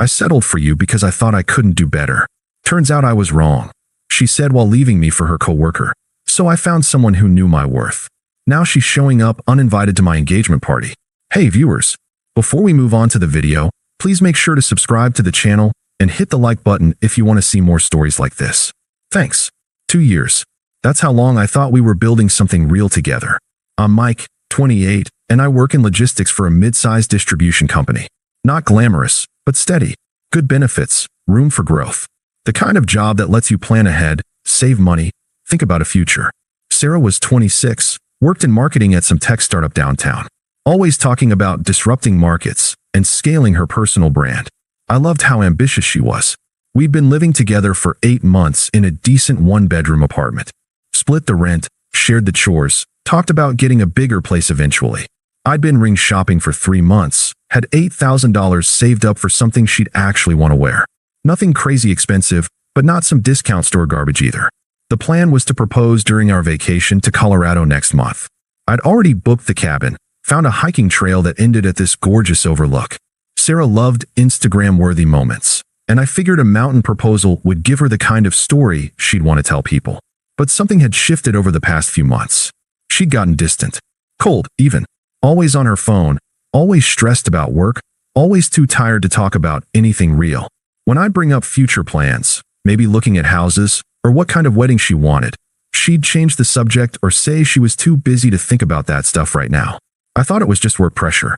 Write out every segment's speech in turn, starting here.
I settled for you because I thought I couldn't do better. Turns out I was wrong, she said while leaving me for her coworker. So I found someone who knew my worth. Now she's showing up uninvited to my engagement party. Hey viewers, before we move on to the video, please make sure to subscribe to the channel and hit the like button if you want to see more stories like this. Thanks. 2 years. That's how long I thought we were building something real together. I'm Mike, 28, and I work in logistics for a mid-sized distribution company. Not glamorous, but steady. Good benefits, room for growth. The kind of job that lets you plan ahead, save money, think about a future. Sarah was 26, worked in marketing at some tech startup downtown. Always talking about disrupting markets and scaling her personal brand. I loved how ambitious she was. We'd been living together for 8 months in a decent one-bedroom apartment. Split the rent, shared the chores, talked about getting a bigger place eventually. I'd been ring shopping for 3 months, had $8,000 saved up for something she'd actually want to wear. Nothing crazy expensive, but not some discount store garbage either. The plan was to propose during our vacation to Colorado next month. I'd already booked the cabin, found a hiking trail that ended at this gorgeous overlook. Sarah loved Instagram-worthy moments, and I figured a mountain proposal would give her the kind of story she'd want to tell people. But something had shifted over the past few months. She'd gotten distant, cold even, always on her phone, always stressed about work, always too tired to talk about anything real. When I'd bring up future plans, maybe looking at houses, or what kind of wedding she wanted, she'd change the subject or say she was too busy to think about that stuff right now. I thought it was just work pressure.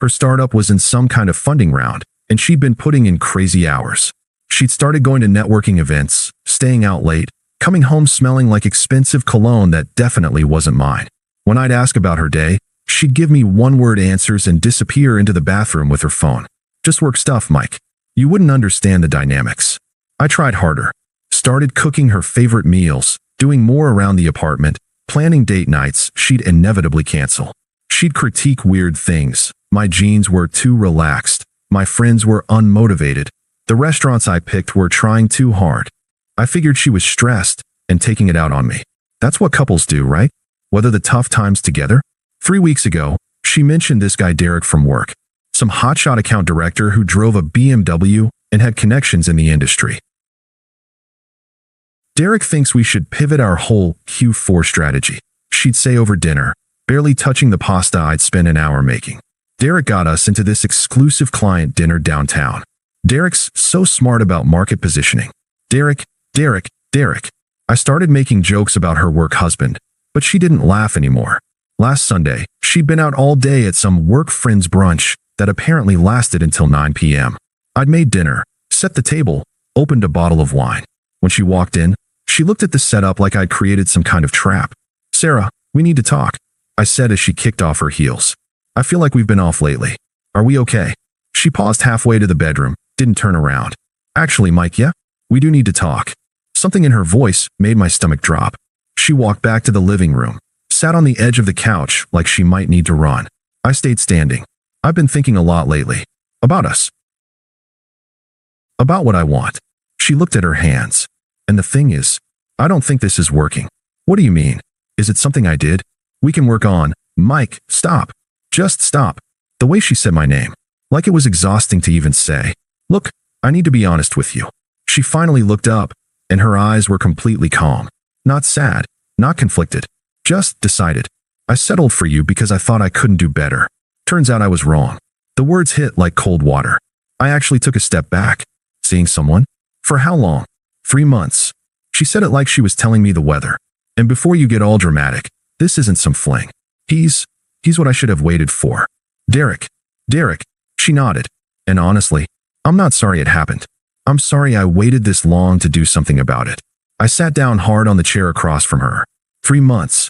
Her startup was in some kind of funding round, and she'd been putting in crazy hours. She'd started going to networking events, staying out late, coming home smelling like expensive cologne that definitely wasn't mine. When I'd ask about her day, she'd give me one-word answers and disappear into the bathroom with her phone. Just work stuff, Mike. You wouldn't understand the dynamics. I tried harder. Started cooking her favorite meals, doing more around the apartment, planning date nights she'd inevitably cancel. She'd critique weird things. My jeans were too relaxed. My friends were unmotivated. The restaurants I picked were trying too hard. I figured she was stressed and taking it out on me. That's what couples do, right? Weather the tough times together. 3 weeks ago, she mentioned this guy Derek from work, some hotshot account director who drove a BMW and had connections in the industry. Derek thinks we should pivot our whole Q4 strategy, she'd say over dinner, barely touching the pasta I'd spent an hour making. Derek got us into this exclusive client dinner downtown. Derek's so smart about market positioning. Derek. I started making jokes about her work husband, but she didn't laugh anymore. Last Sunday, she'd been out all day at some work friends brunch that apparently lasted until 9 p.m. I'd made dinner, set the table, opened a bottle of wine. When she walked in, she looked at the setup like I'd created some kind of trap. Sarah, we need to talk, I said as she kicked off her heels. I feel like we've been off lately. Are we okay? She paused halfway to the bedroom, didn't turn around. Actually, Mike, yeah? We do need to talk. Something in her voice made my stomach drop. She walked back to the living room, sat on the edge of the couch like she might need to run. I stayed standing. I've been thinking a lot lately. About us. About what I want. She looked at her hands. And the thing is, I don't think this is working. What do you mean? Is it something I did? We can work on. Mike, stop. Just stop. The way she said my name. Like it was exhausting to even say. Look, I need to be honest with you. She finally looked up, and her eyes were completely calm. Not sad, not conflicted. Just decided. I settled for you because I thought I couldn't do better. Turns out I was wrong. The words hit like cold water. I actually took a step back. Seeing someone? For how long? 3 months. She said it like she was telling me the weather. And before you get all dramatic, this isn't some fling. He's what I should have waited for. Derek. She nodded. And honestly, I'm not sorry it happened. I'm sorry I waited this long to do something about it. I sat down hard on the chair across from her. 3 months.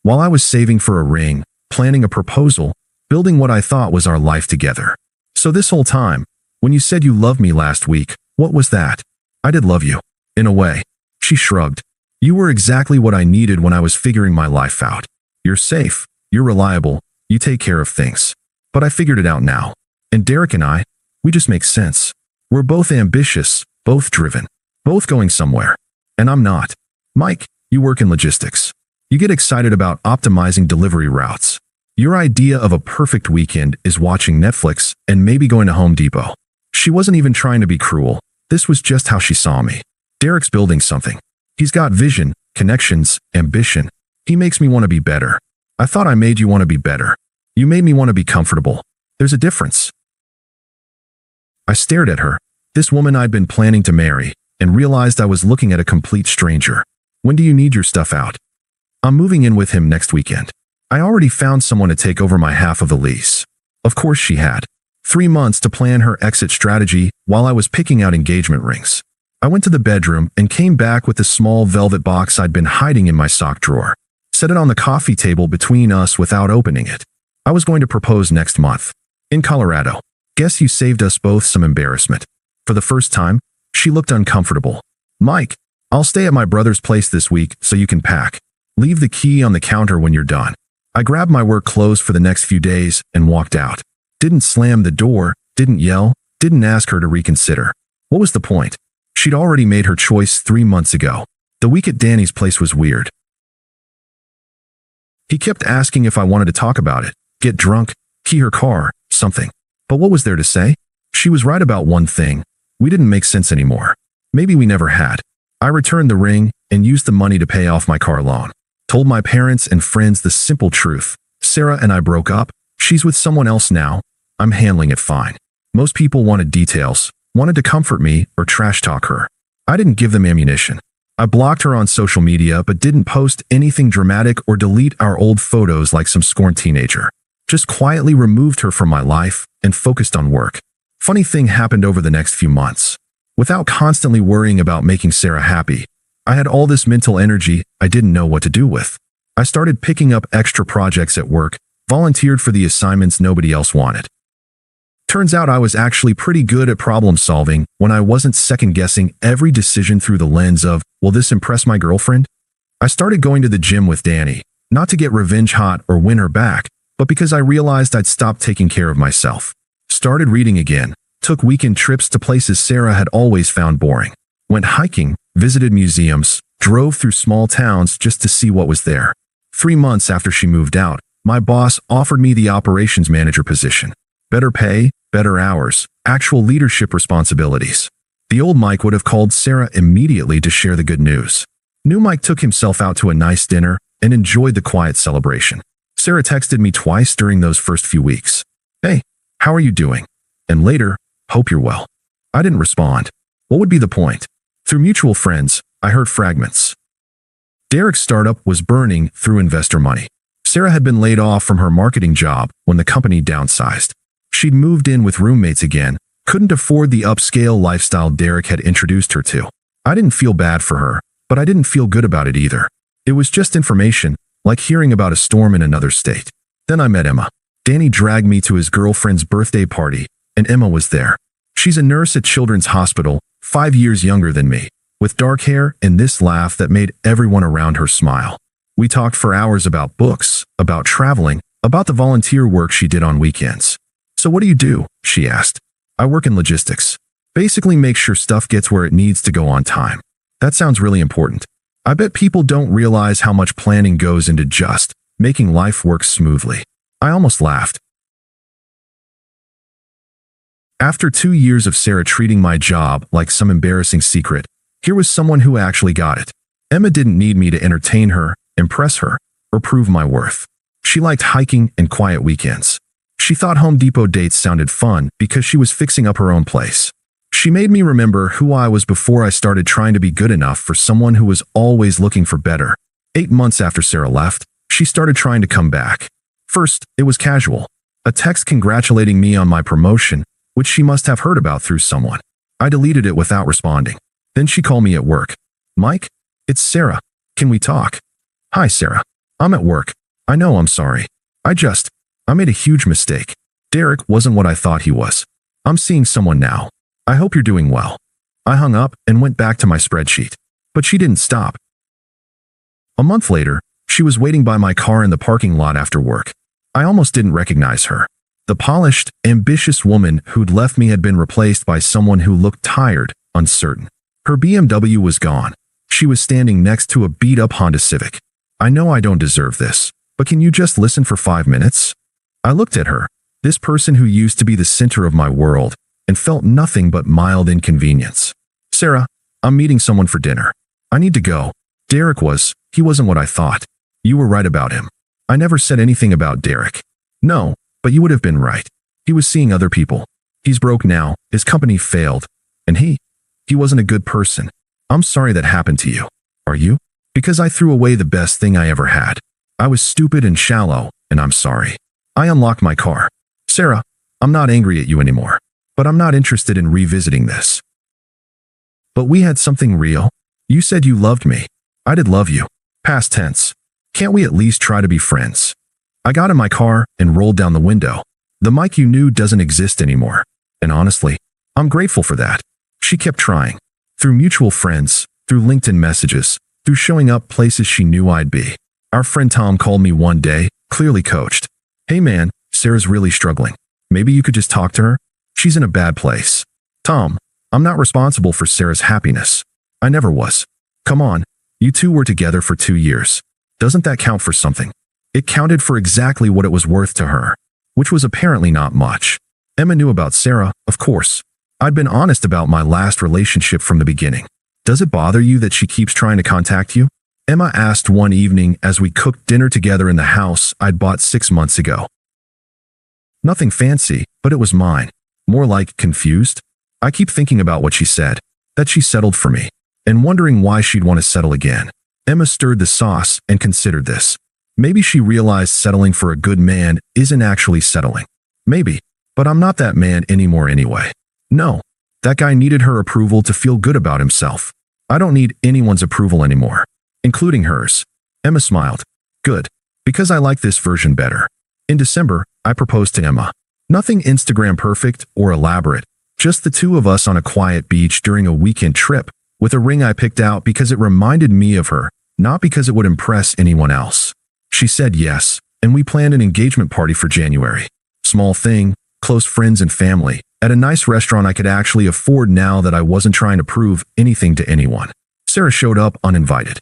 While I was saving for a ring, planning a proposal, building what I thought was our life together. So this whole time, when you said you loved me last week, what was that? I did love you. In a way. She shrugged. You were exactly what I needed when I was figuring my life out. You're safe. You're reliable. You take care of things. But I figured it out now. And Derek and I, we just make sense. We're both ambitious, both driven, both going somewhere. And I'm not. Mike, you work in logistics. You get excited about optimizing delivery routes. Your idea of a perfect weekend is watching Netflix and maybe going to Home Depot. She wasn't even trying to be cruel. This was just how she saw me. Derek's building something. He's got vision, connections, ambition. He makes me want to be better. I thought I made you want to be better. You made me want to be comfortable. There's a difference. I stared at her, this woman I'd been planning to marry, and realized I was looking at a complete stranger. When do you need your stuff out? I'm moving in with him next weekend. I already found someone to take over my half of the lease. Of course she had. 3 months to plan her exit strategy while I was picking out engagement rings. I went to the bedroom and came back with the small velvet box I'd been hiding in my sock drawer. Set it on the coffee table between us without opening it. I was going to propose next month. In Colorado. Guess you saved us both some embarrassment. For the first time, she looked uncomfortable. Mike, I'll stay at my brother's place this week so you can pack. Leave the key on the counter when you're done. I grabbed my work clothes for the next few days and walked out. Didn't slam the door, didn't yell, didn't ask her to reconsider. What was the point? She'd already made her choice 3 months ago. The week at Danny's place was weird. He kept asking if I wanted to talk about it, get drunk, key her car, something. But what was there to say? She was right about one thing. We didn't make sense anymore. Maybe we never had. I returned the ring and used the money to pay off my car loan. Told my parents and friends the simple truth. Sarah and I broke up. She's with someone else now. I'm handling it fine. Most people wanted details, wanted to comfort me or trash talk her. I didn't give them ammunition. I blocked her on social media but didn't post anything dramatic or delete our old photos like some scorned teenager. Just quietly removed her from my life and focused on work. Funny thing happened over the next few months. Without constantly worrying about making Sarah happy, I had all this mental energy I didn't know what to do with. I started picking up extra projects at work, volunteered for the assignments nobody else wanted. Turns out I was actually pretty good at problem solving when I wasn't second-guessing every decision through the lens of, will this impress my girlfriend? I started going to the gym with Danny, not to get revenge hot or win her back, but because I realized I'd stopped taking care of myself. Started reading again, took weekend trips to places Sarah had always found boring. Went hiking, visited museums, drove through small towns just to see what was there. 3 months after she moved out, my boss offered me the operations manager position. Better pay, better hours, actual leadership responsibilities. The old Mike would have called Sarah immediately to share the good news. New Mike took himself out to a nice dinner and enjoyed the quiet celebration. Sarah texted me twice during those first few weeks. Hey, how are you doing? And later, hope you're well. I didn't respond. What would be the point? Through mutual friends, I heard fragments. Derek's startup was burning through investor money. Sarah had been laid off from her marketing job when the company downsized. She'd moved in with roommates again, couldn't afford the upscale lifestyle Derek had introduced her to. I didn't feel bad for her, but I didn't feel good about it either. It was just information, like hearing about a storm in another state. Then I met Emma. Danny dragged me to his girlfriend's birthday party, and Emma was there. She's a nurse at Children's Hospital, 5 years younger than me, with dark hair and this laugh that made everyone around her smile. We talked for hours about books, about traveling, about the volunteer work she did on weekends. So what do you do? She asked. I work in logistics. Basically make sure stuff gets where it needs to go on time. That sounds really important. I bet people don't realize how much planning goes into just making life work smoothly. I almost laughed. After 2 years of Sarah treating my job like some embarrassing secret, here was someone who actually got it. Emma didn't need me to entertain her, impress her, or prove my worth. She liked hiking and quiet weekends. She thought Home Depot dates sounded fun because she was fixing up her own place. She made me remember who I was before I started trying to be good enough for someone who was always looking for better. 8 months after Sarah left, she started trying to come back. First, it was casual. A text congratulating me on my promotion, which she must have heard about through someone. I deleted it without responding. Then she called me at work. Mike, it's Sarah. Can we talk? Hi, Sarah. I'm at work. I know, I'm sorry. I made a huge mistake. Derek wasn't what I thought he was. I'm seeing someone now. I hope you're doing well. I hung up and went back to my spreadsheet. But she didn't stop. A month later, she was waiting by my car in the parking lot after work. I almost didn't recognize her. The polished, ambitious woman who'd left me had been replaced by someone who looked tired, uncertain. Her BMW was gone. She was standing next to a beat-up Honda Civic. I know I don't deserve this, But can you just listen for 5 minutes? I looked at her, this person who used to be the center of my world, and felt nothing but mild inconvenience. Sarah, I'm meeting someone for dinner. I need to go. Derek he wasn't what I thought. You were right about him. I never said anything about Derek. No, but you would have been right. He was seeing other people. He's broke now, his company failed, and he wasn't a good person. I'm sorry that happened to you. Are you? Because I threw away the best thing I ever had. I was stupid and shallow, and I'm sorry. I unlocked my car. Sarah, I'm not angry at you anymore, but I'm not interested in revisiting this. But we had something real. You said you loved me. I did love you. Past tense. Can't we at least try to be friends? I got in my car and rolled down the window. The Mike you knew doesn't exist anymore. And honestly, I'm grateful for that. She kept trying. Through mutual friends, through LinkedIn messages, through showing up places she knew I'd be. Our friend Tom called me one day, clearly coached. Hey man, Sarah's really struggling. Maybe you could just talk to her? She's in a bad place. Tom, I'm not responsible for Sarah's happiness. I never was. Come on, you two were together for 2 years. Doesn't that count for something? It counted for exactly what it was worth to her, which was apparently not much. Emma knew about Sarah, of course. I'd been honest about my last relationship from the beginning. Does it bother you that she keeps trying to contact you? Emma asked one evening as we cooked dinner together in the house I'd bought 6 months ago. Nothing fancy, but it was mine. More like confused. I keep thinking about what she said, that she settled for me, and wondering why she'd want to settle again. Emma stirred the sauce and considered this. Maybe she realized settling for a good man isn't actually settling. Maybe, but I'm not that man anymore anyway. No, that guy needed her approval to feel good about himself. I don't need anyone's approval anymore, including hers. Emma smiled. Good, because I like this version better. In December, I proposed to Emma. Nothing Instagram perfect or elaborate, just the two of us on a quiet beach during a weekend trip, with a ring I picked out because it reminded me of her, not because it would impress anyone else. She said yes, and we planned an engagement party for January. Small thing, close friends and family, at a nice restaurant I could actually afford now that I wasn't trying to prove anything to anyone. Sarah showed up uninvited.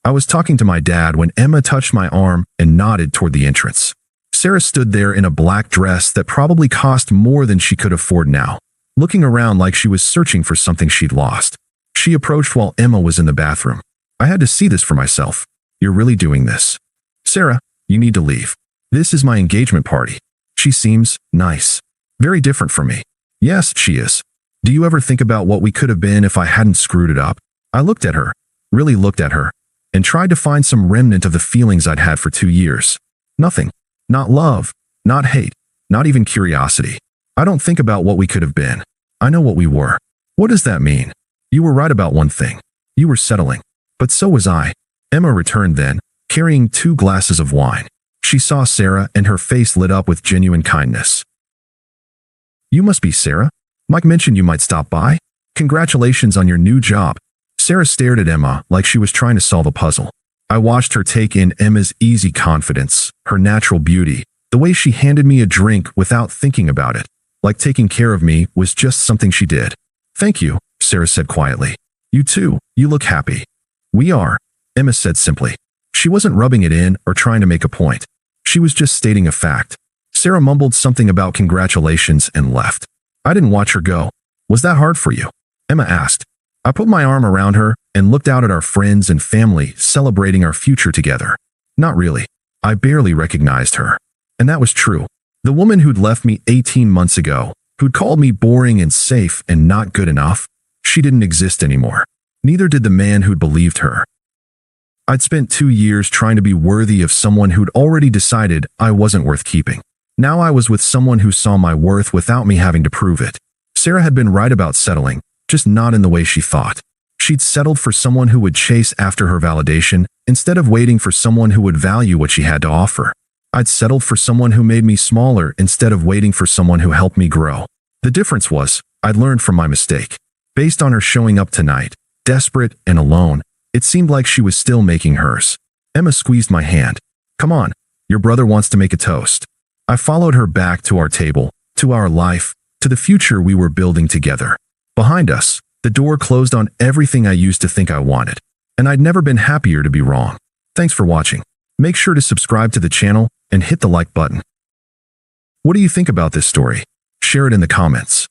I was talking to my dad when Emma touched my arm and nodded toward the entrance. Sarah stood there in a black dress that probably cost more than she could afford now, looking around like she was searching for something she'd lost. She approached while Emma was in the bathroom. I had to see this for myself. You're really doing this. Sarah, you need to leave. This is my engagement party. She seems nice. Very different from me. Yes, she is. Do you ever think about what we could have been if I hadn't screwed it up? I looked at her, really looked at her, and tried to find some remnant of the feelings I'd had for 2 years. Nothing. Not love, not hate, not even curiosity. I don't think about what we could have been. I know what we were. What does that mean? You were right about one thing. You were settling. But so was I. Emma returned then, carrying 2 glasses of wine. She saw Sarah and her face lit up with genuine kindness. You must be Sarah? Mike mentioned you might stop by. Congratulations on your new job. Sarah stared at Emma like she was trying to solve a puzzle. I watched her take in Emma's easy confidence, her natural beauty, the way she handed me a drink without thinking about it, like taking care of me was just something she did. Thank you, Sarah said quietly. You too, you look happy. We are, Emma said simply. She wasn't rubbing it in or trying to make a point. She was just stating a fact. Sarah mumbled something about congratulations and left. I didn't watch her go. Was that hard for you? Emma asked. I put my arm around her and looked out at our friends and family celebrating our future together. Not really. I barely recognized her. And that was true. The woman who'd left me 18 months ago, who'd called me boring and safe and not good enough, she didn't exist anymore. Neither did the man who'd believed her. I'd spent 2 years trying to be worthy of someone who'd already decided I wasn't worth keeping. Now I was with someone who saw my worth without me having to prove it. Sarah had been right about settling, just not in the way she thought. She'd settled for someone who would chase after her validation instead of waiting for someone who would value what she had to offer. I'd settled for someone who made me smaller instead of waiting for someone who helped me grow. The difference was, I'd learned from my mistake. Based on her showing up tonight, desperate and alone, it seemed like she was still making hers. Emma squeezed my hand. Come on, your brother wants to make a toast. I followed her back to our table, to our life, to the future we were building together. Behind us, the door closed on everything I used to think I wanted. And I'd never been happier to be wrong. Thanks for watching. Make sure to subscribe to the channel and hit the like button. What do you think about this story? Share it in the comments.